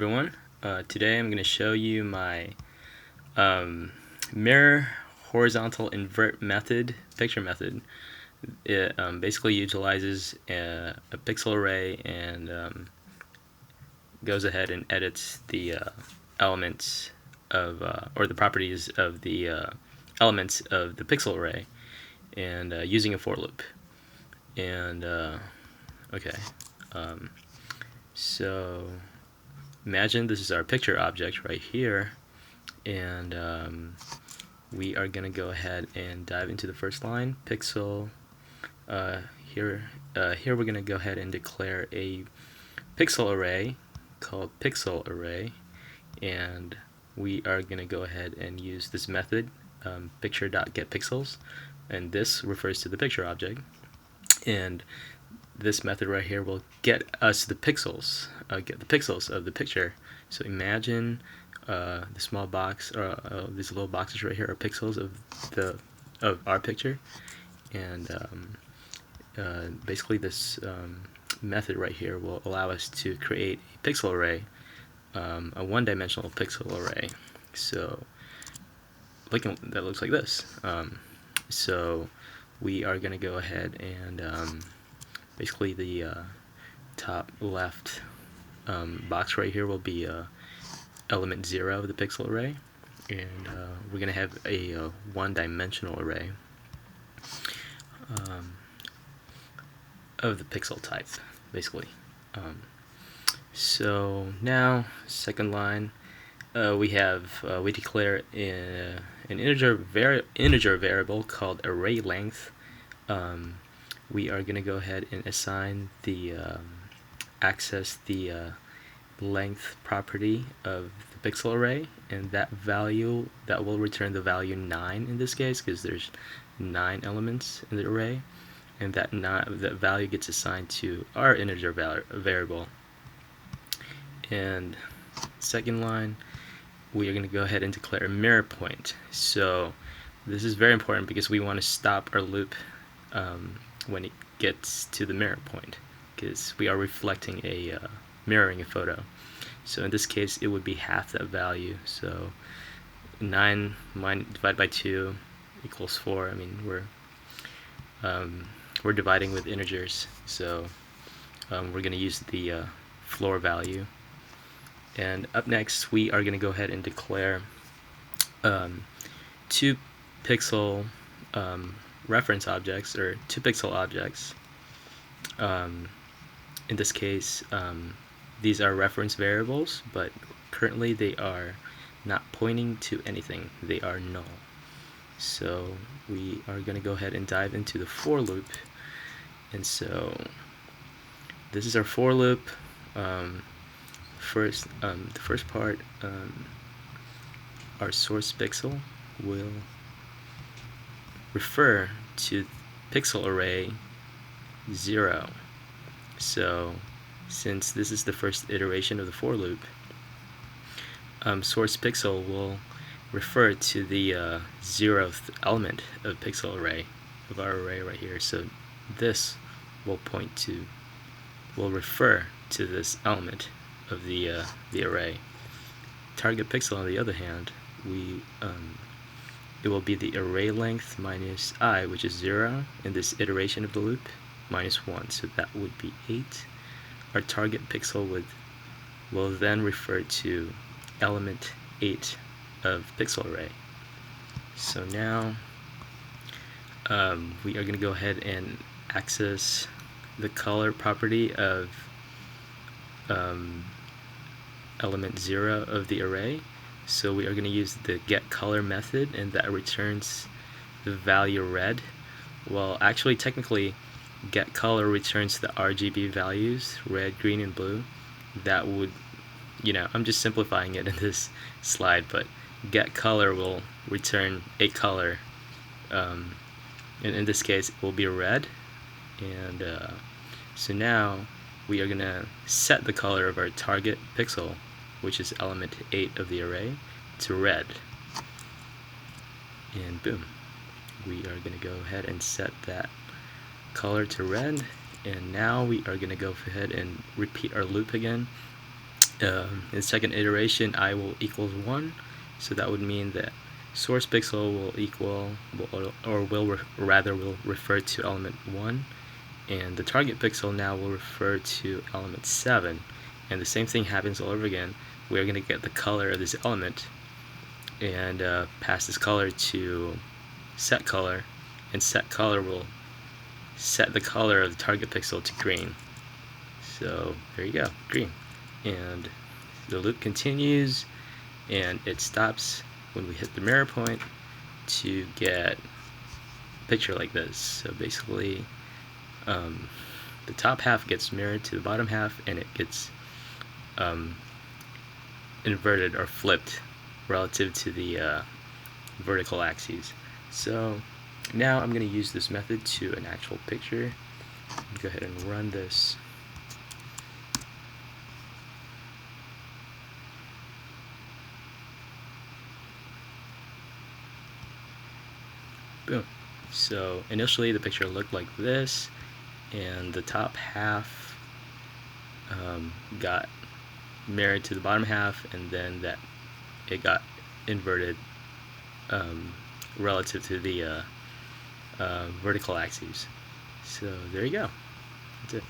Everyone, today I'm going to show you my mirror horizontal invert method, picture method. It basically utilizes a pixel array and goes ahead and edits the elements of or the properties of the elements of the pixel array, and using a for loop. And okay, so imagine this is our picture object right here, and we are going to go ahead and dive into the first line, pixel. Here we're going to go ahead and declare a pixel array called pixel array, and we are going to go ahead and use this method, picture.getPixels, and this refers to the picture object, and this method right here will get us the pixels, get the pixels of the picture. So imagine the small box, or these little boxes right here are pixels of our picture, and basically this method right here will allow us to create a pixel array, a one-dimensional pixel array. So that looks like this. So we are going to go ahead and basically the top left box right here will be element 0 of the pixel array, and we're going to have a one-dimensional array of the pixel type, basically. So now, second line, we declare an integer variable called array length. We are going to go ahead and assign the access the length property of the pixel array, and that will return the value 9 in this case, because there's 9 elements in the array, and that value gets assigned to our integer variable. And second line, we are going to go ahead and declare a mirror point. So this is very important because we want to stop our loop when it gets to the mirror point, because we are reflecting mirroring a photo. So in this case it would be half that value, so 9 divided by 2 equals 4. I mean, we're dividing with integers, so we're going to use the floor value. And up next we are going to go ahead and declare 2 pixel reference objects, or 2 pixel objects. In this case, these are reference variables, but currently they are not pointing to anything. They are null. So we are going to go ahead and dive into the for loop. And so this is our for loop. The first part, our source pixel will refer to pixel array 0. So since this is the first iteration of the for loop, source pixel will refer to the 0th element of pixel array, of our array right here. So this will refer to this element of the array. Target pixel, on the other hand, it will be the array length minus I, which is 0 in this iteration of the loop, minus 1, so that would be 8. Our target pixel will then refer to element 8 of pixel array. So now we are going to go ahead and access the color property of element 0 of the array. So we are going to use the getColor method, and that returns the value red. Well, actually, technically, getColor returns the RGB values, red, green, and blue. That would, I'm just simplifying it in this slide, but getColor will return a color. In this case, it will be red. And so now we are going to set the color of our target pixel, which is element 8 of the array, to red. And boom, we are going to go ahead and set that color to red. And now we are going to go ahead and repeat our loop again. In the second iteration, I will equals 1, so that would mean that source pixel will equal, or will refer to element 1, and the target pixel now will refer to element 7. And the same thing happens all over again. We're going to get the color of this element and pass this color to set color, and set color will set the color of the target pixel to green. So there you go, green. And the loop continues, and it stops when we hit the mirror point to get a picture like this. So basically, the top half gets mirrored to the bottom half, and it gets inverted or flipped relative to the vertical axes. So now I'm going to use this method to an actual picture. Go ahead and run this. Boom. So initially the picture looked like this, and the top half got mirrored to the bottom half, and then that it got inverted relative to the vertical axes. So there you go. That's it.